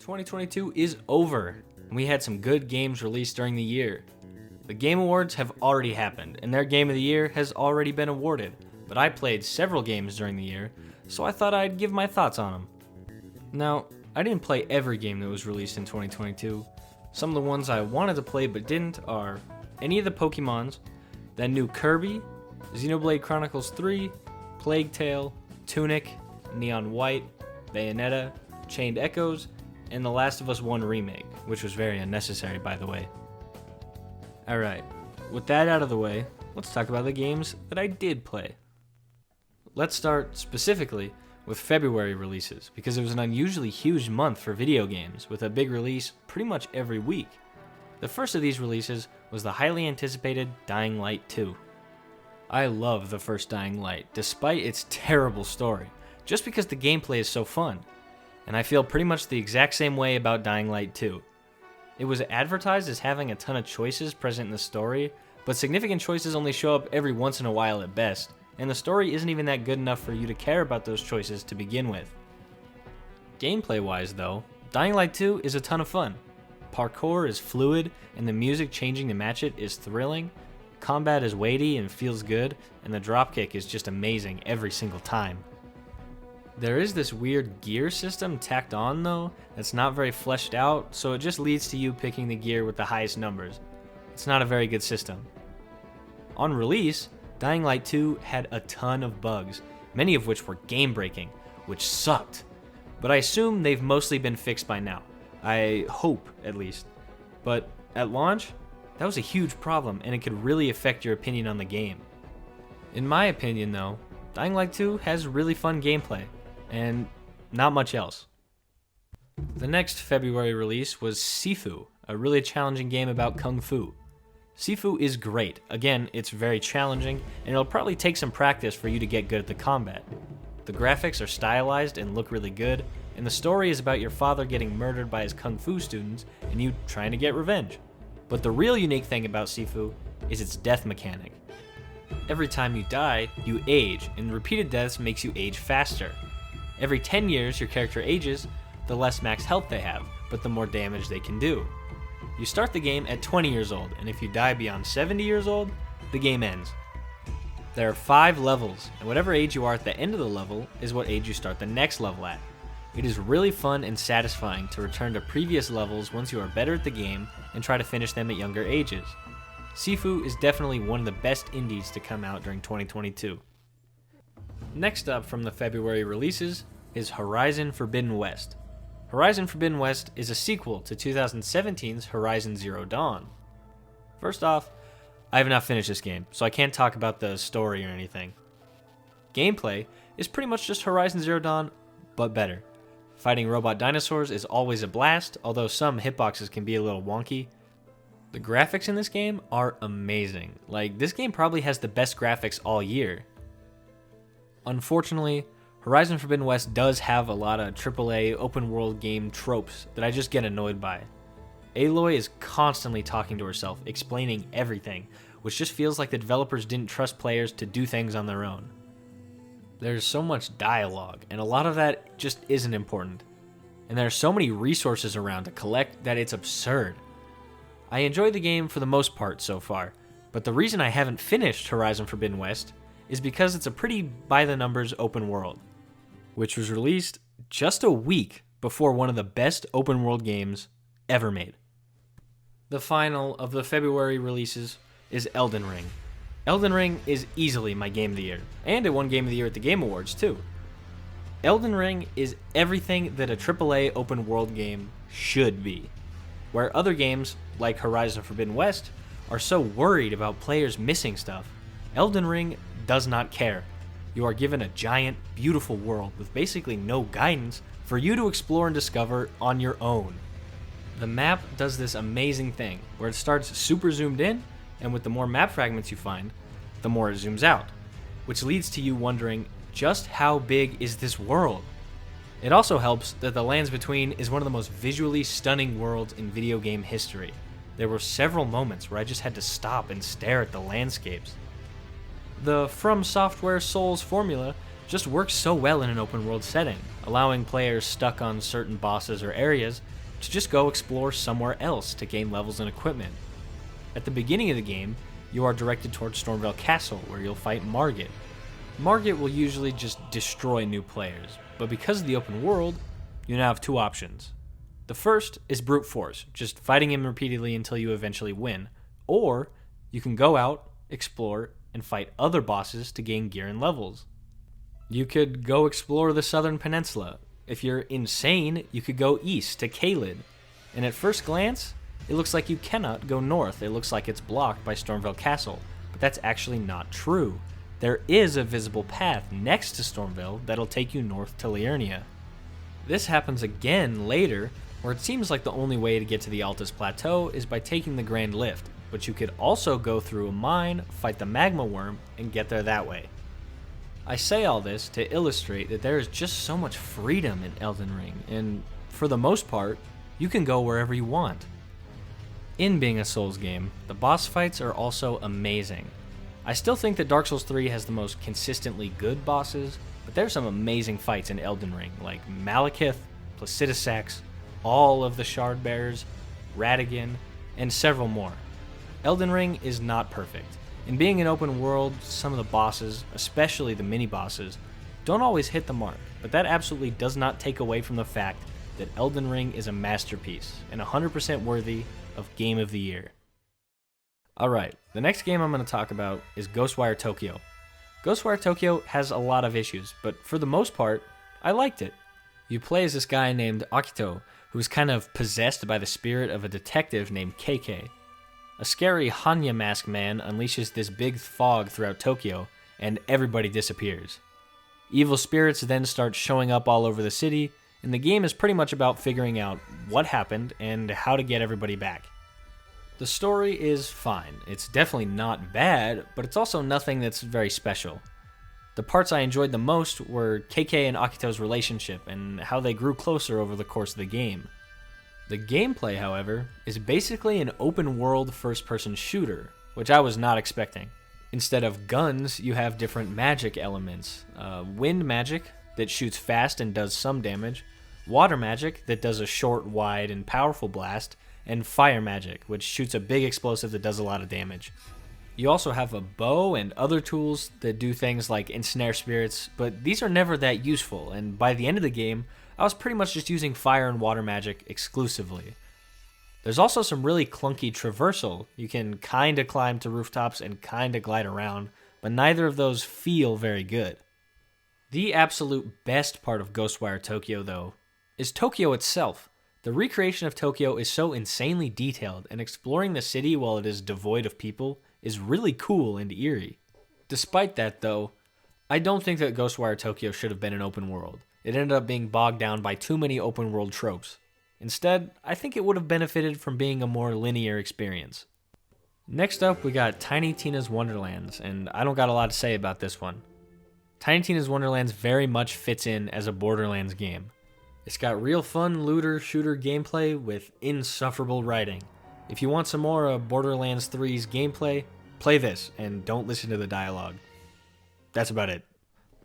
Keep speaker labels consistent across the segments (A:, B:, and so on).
A: 2022 is over, and we had some good games released during the year. The Game Awards have already happened, and their Game of the Year has already been awarded, but I played several games during the year, so I thought I'd give my thoughts on them. Now, I didn't play every game that was released in 2022. Some of the ones I wanted to play but didn't are any of the Pokemons, that new Kirby, Xenoblade Chronicles 3, Plague Tale, Tunic, Neon White, Bayonetta, Chained Echoes, and The Last of Us 1 Remake, which was very unnecessary, by the way. Alright, with that out of the way, let's talk about the games that I did play. Let's start specifically with February releases, because it was an unusually huge month for video games, with a big release pretty much every week. The first of these releases was the highly anticipated Dying Light 2. I love the first Dying Light, despite its terrible story, just because the gameplay is so fun. And I feel pretty much the exact same way about Dying Light 2. It was advertised as having a ton of choices present in the story, but significant choices only show up every once in a while at best, and the story isn't even that good enough for you to care about those choices to begin with. Gameplay-wise though, Dying Light 2 is a ton of fun. Parkour is fluid, and the music changing to match it is thrilling. Combat is weighty and feels good, and the dropkick is just amazing every single time. There is this weird gear system tacked on though, that's not very fleshed out, so it just leads to you picking the gear with the highest numbers. It's not a very good system. On release, Dying Light 2 had a ton of bugs, many of which were game-breaking, which sucked. But I assume they've mostly been fixed by now. I hope, at least. But at launch, that was a huge problem, and it could really affect your opinion on the game. In my opinion though, Dying Light 2 has really fun gameplay, and not much else. The next February release was Sifu, a really challenging game about Kung Fu. Sifu is great. Again, it's very challenging, and it'll probably take some practice for you to get good at the combat. The graphics are stylized and look really good, and the story is about your father getting murdered by his Kung Fu students and you trying to get revenge. But the real unique thing about Sifu is its death mechanic. Every time you die, you age, and repeated deaths makes you age faster. Every 10 years your character ages, the less max health they have, but the more damage they can do. You start the game at 20 years old, and if you die beyond 70 years old, the game ends. There are 5 levels, and whatever age you are at the end of the level is what age you start the next level at. It is really fun and satisfying to return to previous levels once you are better at the game and try to finish them at younger ages. Sifu is definitely one of the best indies to come out during 2022. Next up from the February releases is Horizon Forbidden West. Horizon Forbidden West is a sequel to 2017's Horizon Zero Dawn. First off, I have not finished this game, so I can't talk about the story or anything. Gameplay is pretty much just Horizon Zero Dawn, but better. Fighting robot dinosaurs is always a blast, although some hitboxes can be a little wonky. The graphics in this game are amazing. Like, this game probably has the best graphics all year. Unfortunately, Horizon Forbidden West does have a lot of AAA open world game tropes that I just get annoyed by. Aloy is constantly talking to herself, explaining everything, which just feels like the developers didn't trust players to do things on their own. There's so much dialogue, and a lot of that just isn't important. And there are so many resources around to collect that it's absurd. I enjoy the game for the most part so far, but the reason I haven't finished Horizon Forbidden West is because it's a pretty by-the-numbers open world, which was released just a week before one of the best open world games ever made. The final of the February releases is Elden Ring. Elden Ring is easily my Game of the Year, and it won Game of the Year at the Game Awards too. Elden Ring is everything that a AAA open world game should be. Where other games, like Horizon Forbidden West, are so worried about players missing stuff, Elden Ring does not care. You are given a giant, beautiful world with basically no guidance for you to explore and discover on your own. The map does this amazing thing, where it starts super zoomed in, and with the more map fragments you find, the more it zooms out, which leads to you wondering just how big is this world? It also helps that the Lands Between is one of the most visually stunning worlds in video game history. There were several moments where I just had to stop and stare at the landscapes. The From Software Souls formula just works so well in an open world setting, allowing players stuck on certain bosses or areas to just go explore somewhere else to gain levels and equipment. At the beginning of the game, you are directed towards Stormveil Castle, where you'll fight Margit. Margit will usually just destroy new players, but because of the open world, you now have two options. The first is brute force, just fighting him repeatedly until you eventually win, or you can go out, explore, and fight other bosses to gain gear and levels. You could go explore the Southern Peninsula. If you're insane, you could go east to Caelid, and at first glance, it looks like you cannot go north. It looks like it's blocked by Stormveil Castle, but that's actually not true. There is a visible path next to Stormveil that'll take you north to Liurnia. This happens again later, where it seems like the only way to get to the Altus Plateau is by taking the Grand Lift, but you could also go through a mine, fight the Magma Worm, and get there that way. I say all this to illustrate that there is just so much freedom in Elden Ring, and for the most part, you can go wherever you want. In being a Souls game, the boss fights are also amazing. I still think that Dark Souls 3 has the most consistently good bosses, but there's some amazing fights in Elden Ring, like Malekith, Placiduous Sax, all of the Shard Bearers, Radagon, and several more. Elden Ring is not perfect. In being an open world, some of the bosses, especially the mini-bosses, don't always hit the mark, but that absolutely does not take away from the fact that Elden Ring is a masterpiece and 100% worthy of Game of the Year. Alright, the next game I'm going to talk about is Ghostwire Tokyo. Ghostwire Tokyo has a lot of issues, but for the most part, I liked it. You play as this guy named Akito, who is kind of possessed by the spirit of a detective named KK. A scary Hanya mask man unleashes this big fog throughout Tokyo, and everybody disappears. Evil spirits then start showing up all over the city, and the game is pretty much about figuring out what happened and how to get everybody back. The story is fine. It's definitely not bad, but it's also nothing that's very special. The parts I enjoyed the most were KK and Akito's relationship and how they grew closer over the course of the game. The gameplay, however, is basically an open-world first-person shooter, which I was not expecting. Instead of guns, you have different magic elements. Wind magic that shoots fast and does some damage, water magic that does a short, wide, and powerful blast, and fire magic, which shoots a big explosive that does a lot of damage. You also have a bow and other tools that do things like ensnare spirits, but these are never that useful, and by the end of the game, I was pretty much just using fire and water magic exclusively. There's also some really clunky traversal. You can kinda climb to rooftops and kinda glide around, but neither of those feel very good. The absolute best part of Ghostwire Tokyo, though, is Tokyo itself. The recreation of Tokyo is so insanely detailed, and exploring the city while it is devoid of people is really cool and eerie. Despite that, though, I don't think that Ghostwire Tokyo should have been an open world. It ended up being bogged down by too many open world tropes. Instead, I think it would have benefited from being a more linear experience. Next up, we got Tiny Tina's Wonderlands, and I don't got a lot to say about this one. Tiny Tina's Wonderlands very much fits in as a Borderlands game. It's got real fun looter-shooter gameplay with insufferable writing. If you want some more of Borderlands 3's gameplay, play this and don't listen to the dialogue. That's about it.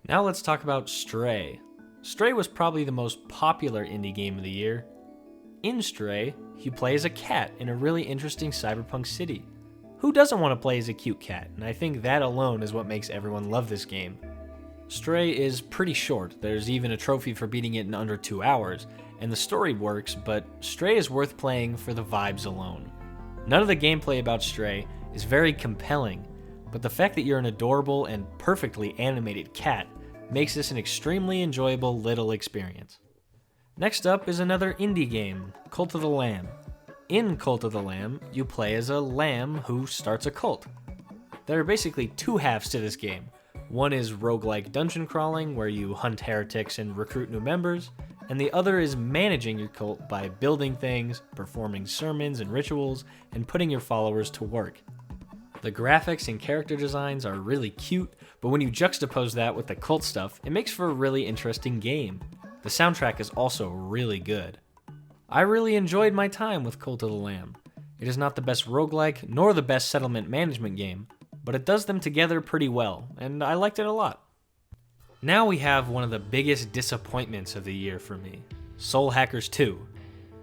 A: Now let's talk about Stray. Stray was probably the most popular indie game of the year. In Stray, you play as a cat in a really interesting cyberpunk city. Who doesn't want to play as a cute cat? And I think that alone is what makes everyone love this game. Stray is pretty short. There's even a trophy for beating it in under 2 hours, and the story works, but Stray is worth playing for the vibes alone. None of the gameplay about Stray is very compelling, but the fact that you're an adorable and perfectly animated cat makes this an extremely enjoyable little experience. Next up is another indie game, Cult of the Lamb. In Cult of the Lamb, you play as a lamb who starts a cult. There are basically two halves to this game. One is roguelike dungeon crawling, where you hunt heretics and recruit new members, and the other is managing your cult by building things, performing sermons and rituals, and putting your followers to work. The graphics and character designs are really cute, but when you juxtapose that with the cult stuff, it makes for a really interesting game. The soundtrack is also really good. I really enjoyed my time with Cult of the Lamb. It is not the best roguelike, nor the best settlement management game, but it does them together pretty well, and I liked it a lot. Now we have one of the biggest disappointments of the year for me, Soul Hackers 2.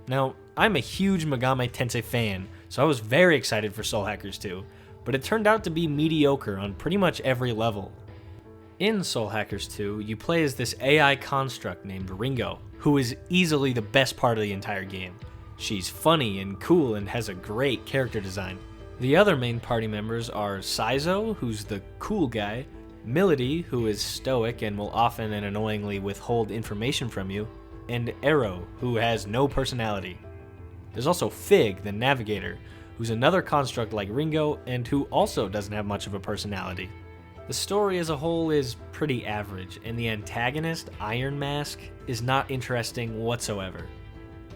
A: Now, I'm a huge Megami Tensei fan, so I was very excited for Soul Hackers 2, but it turned out to be mediocre on pretty much every level. In Soul Hackers 2, you play as this AI construct named Ringo, who is easily the best part of the entire game. She's funny and cool and has a great character design. The other main party members are Saizo, who's the cool guy, Milady, who is stoic and will often and annoyingly withhold information from you, and Arrow, who has no personality. There's also Fig, the navigator, who's another construct like Ringo and who also doesn't have much of a personality. The story as a whole is pretty average, and the antagonist, Iron Mask, is not interesting whatsoever.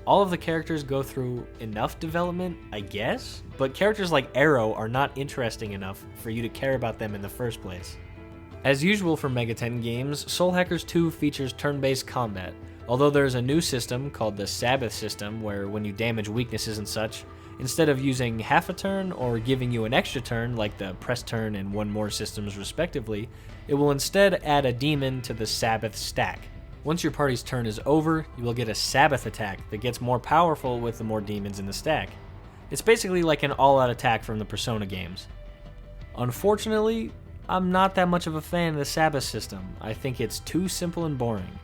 A: All of the characters go through enough development, I guess, but characters like Arrow are not interesting enough for you to care about them in the first place. As usual for Megaten games, Soul Hackers 2 features turn-based combat, although there's a new system called the Sabbath system where when you damage weaknesses and such, instead of using half a turn or giving you an extra turn like the press turn and one more systems respectively, it will instead add a demon to the Sabbath stack. Once your party's turn is over, you will get a Sabbath attack that gets more powerful with the more demons in the stack. It's basically like an all-out attack from the Persona games. Unfortunately, I'm not that much of a fan of the Sabbath system. I think it's too simple and boring.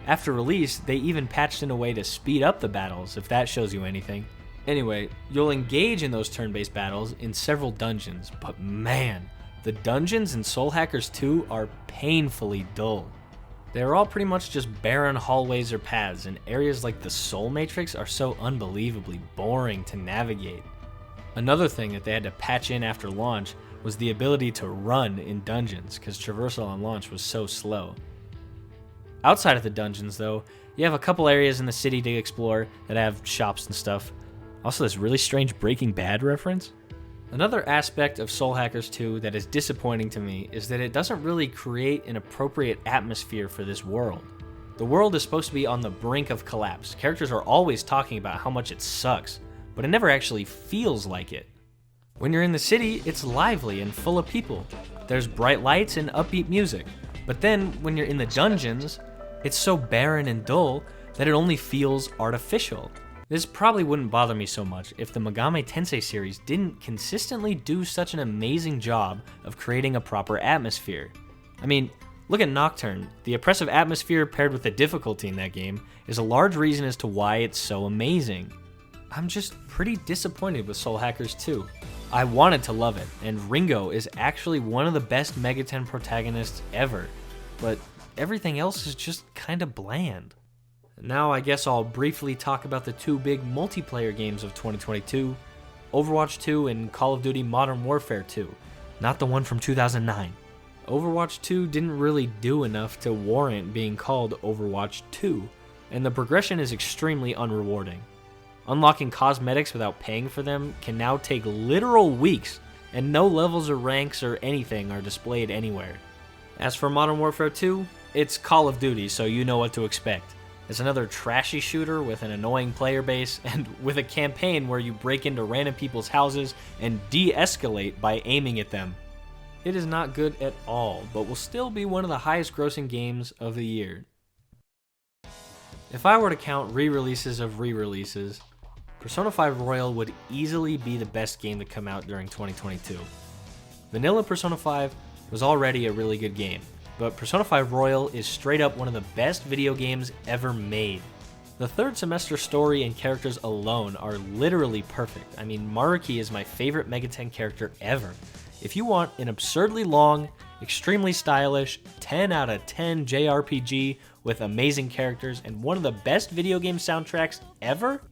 A: After release, they even patched in a way to speed up the battles, if that shows you anything. Anyway, you'll engage in those turn-based battles in several dungeons, but man, the dungeons in Soul Hackers 2 are painfully dull. They're all pretty much just barren hallways or paths, and areas like the Soul Matrix are so unbelievably boring to navigate. Another thing that they had to patch in after launch was the ability to run in dungeons, because traversal on launch was so slow. Outside of the dungeons though, you have a couple areas in the city to explore that have shops and stuff. Also this really strange Breaking Bad reference. Another aspect of Soul Hackers 2 that is disappointing to me is that it doesn't really create an appropriate atmosphere for this world. The world is supposed to be on the brink of collapse. Characters are always talking about how much it sucks, but it never actually feels like it. When you're in the city, it's lively and full of people. There's bright lights and upbeat music. But then, when you're in the dungeons, it's so barren and dull that it only feels artificial. This probably wouldn't bother me so much if the Megami Tensei series didn't consistently do such an amazing job of creating a proper atmosphere. I mean, look at Nocturne. The oppressive atmosphere paired with the difficulty in that game is a large reason as to why it's so amazing. I'm just pretty disappointed with Soul Hackers 2. I wanted to love it, and Ringo is actually one of the best Megaten protagonists ever, but everything else is just kinda bland. Now I guess I'll briefly talk about the two big multiplayer games of 2022, Overwatch 2 and Call of Duty Modern Warfare 2, not the one from 2009. Overwatch 2 didn't really do enough to warrant being called Overwatch 2, and the progression is extremely unrewarding. Unlocking cosmetics without paying for them can now take literal weeks, and no levels or ranks or anything are displayed anywhere. As for Modern Warfare 2, it's Call of Duty, so you know what to expect. It's another trashy shooter with an annoying player base, and with a campaign where you break into random people's houses and de-escalate by aiming at them. It is not good at all, but will still be one of the highest grossing games of the year. If I were to count re-releases of re-releases, Persona 5 Royal would easily be the best game to come out during 2022. Vanilla Persona 5 was already a really good game, but Persona 5 Royal is straight up one of the best video games ever made. The third semester story and characters alone are literally perfect. I mean, Maruki is my favorite Megaten character ever. If you want an absurdly long, extremely stylish, 10 out of 10 JRPG with amazing characters and one of the best video game soundtracks ever,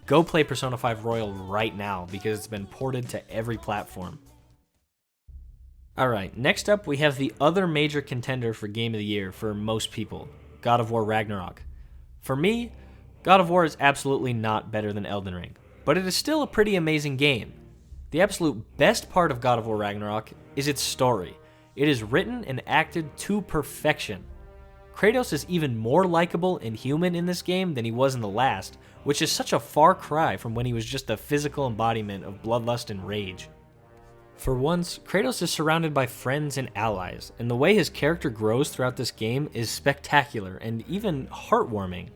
A: go play Persona 5 Royal right now because it's been ported to every platform. Alright, next up we have the other major contender for Game of the Year for most people, God of War Ragnarok. For me, God of War is absolutely not better than Elden Ring, but it is still a pretty amazing game. The absolute best part of God of War Ragnarok is its story. It is written and acted to perfection. Kratos is even more likable and human in this game than he was in the last, which is such a far cry from when he was just a physical embodiment of bloodlust and rage. For once, Kratos is surrounded by friends and allies, and the way his character grows throughout this game is spectacular and even heartwarming.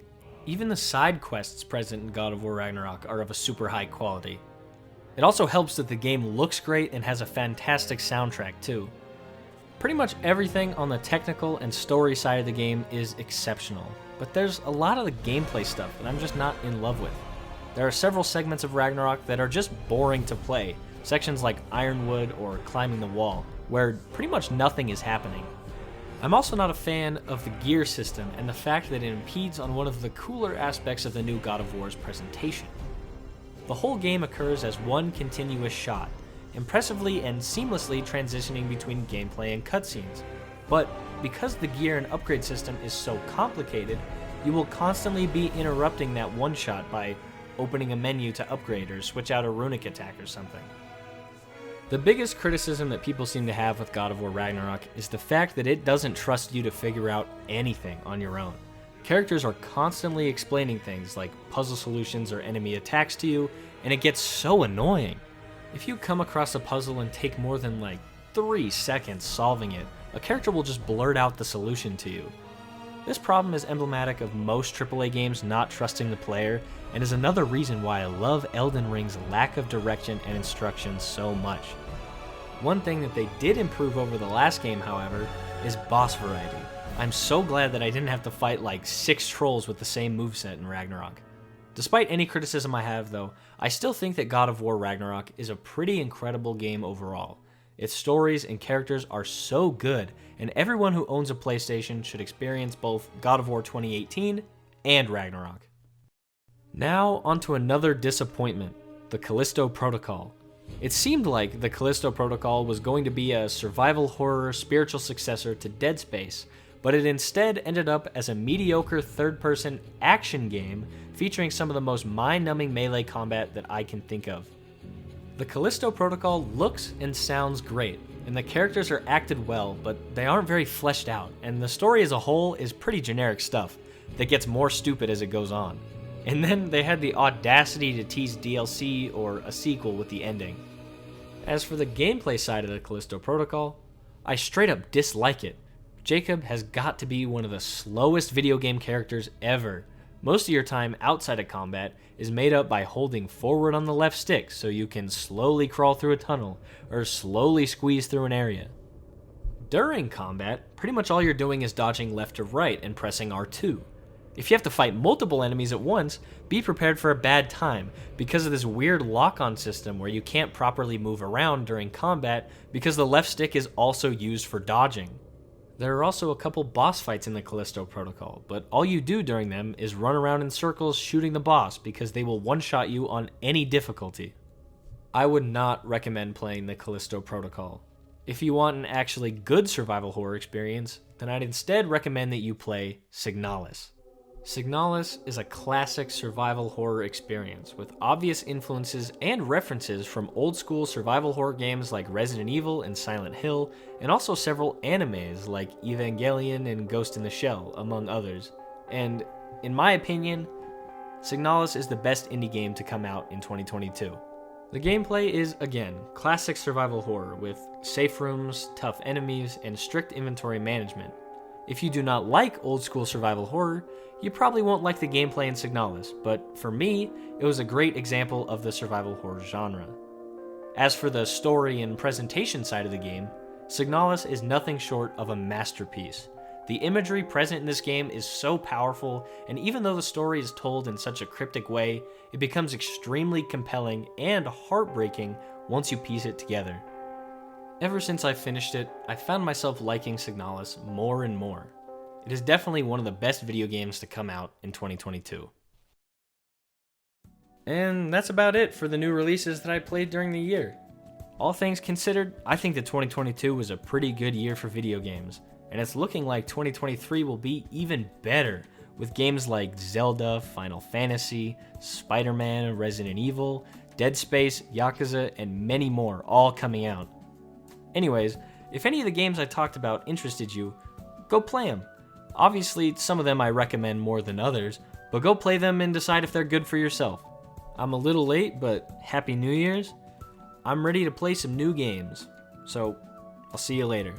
A: Even the side quests present in God of War Ragnarok are of a super high quality. It also helps that the game looks great and has a fantastic soundtrack too. Pretty much everything on the technical and story side of the game is exceptional, but there's a lot of the gameplay stuff that I'm just not in love with. There are several segments of Ragnarok that are just boring to play, sections like Ironwood or Climbing the Wall, where pretty much nothing is happening. I'm also not a fan of the gear system and the fact that it impedes on one of the cooler aspects of the new God of War's presentation. The whole game occurs as one continuous shot, impressively and seamlessly transitioning between gameplay and cutscenes. But because the gear and upgrade system is so complicated, you will constantly be interrupting that one shot by opening a menu to upgrade or switch out a runic attack or something. The biggest criticism that people seem to have with God of War Ragnarok is the fact that it doesn't trust you to figure out anything on your own. Characters are constantly explaining things like puzzle solutions or enemy attacks to you, and it gets so annoying. If you come across a puzzle and take more than 3 seconds solving it, a character will just blurt out the solution to you. This problem is emblematic of most AAA games not trusting the player, and is another reason why I love Elden Ring's lack of direction and instruction so much. One thing that they did improve over the last game, however, is boss variety. I'm so glad that I didn't have to fight 6 trolls with the same moveset in Ragnarok. Despite any criticism I have though, I still think that God of War Ragnarok is a pretty incredible game overall. Its stories and characters are so good, and everyone who owns a PlayStation should experience both God of War 2018 and Ragnarok. Now onto another disappointment, the Callisto Protocol. It seemed like the Callisto Protocol was going to be a survival horror spiritual successor to Dead Space, but it instead ended up as a mediocre third-person action game featuring some of the most mind-numbing melee combat that I can think of. The Callisto Protocol looks and sounds great, and the characters are acted well, but they aren't very fleshed out, and the story as a whole is pretty generic stuff that gets more stupid as it goes on. And then they had the audacity to tease DLC or a sequel with the ending. As for the gameplay side of the Callisto Protocol, I straight up dislike it. Jacob has got to be one of the slowest video game characters ever. Most of your time outside of combat is made up by holding forward on the left stick so you can slowly crawl through a tunnel or slowly squeeze through an area. During combat, pretty much all you're doing is dodging left or right and pressing R2. If you have to fight multiple enemies at once, be prepared for a bad time because of this weird lock-on system where you can't properly move around during combat because the left stick is also used for dodging. There are also a couple boss fights in the Callisto Protocol, but all you do during them is run around in circles shooting the boss because they will one-shot you on any difficulty. I would not recommend playing the Callisto Protocol. If you want an actually good survival horror experience, then I'd instead recommend that you play Signalis. Signalis is a classic survival horror experience with obvious influences and references from old school survival horror games like Resident Evil and Silent Hill, and also several animes like Evangelion and Ghost in the Shell, among others. And in my opinion, Signalis is the best indie game to come out in 2022. The gameplay is, again, classic survival horror with safe rooms, tough enemies, and strict inventory management. If you do not like old school survival horror, you probably won't like the gameplay in Signalis, but for me, it was a great example of the survival horror genre. As for the story and presentation side of the game, Signalis is nothing short of a masterpiece. The imagery present in this game is so powerful, and even though the story is told in such a cryptic way, it becomes extremely compelling and heartbreaking once you piece it together. Ever since I finished it, I found myself liking Signalis more and more. It is definitely one of the best video games to come out in 2022. And that's about it for the new releases that I played during the year. All things considered, I think that 2022 was a pretty good year for video games, and it's looking like 2023 will be even better, with games like Zelda, Final Fantasy, Spider-Man, Resident Evil, Dead Space, Yakuza, and many more all coming out. Anyways, if any of the games I talked about interested you, go play them. Obviously, some of them I recommend more than others, but go play them and decide if they're good for yourself. I'm a little late, but Happy New Year's. I'm ready to play some new games. So, I'll see you later.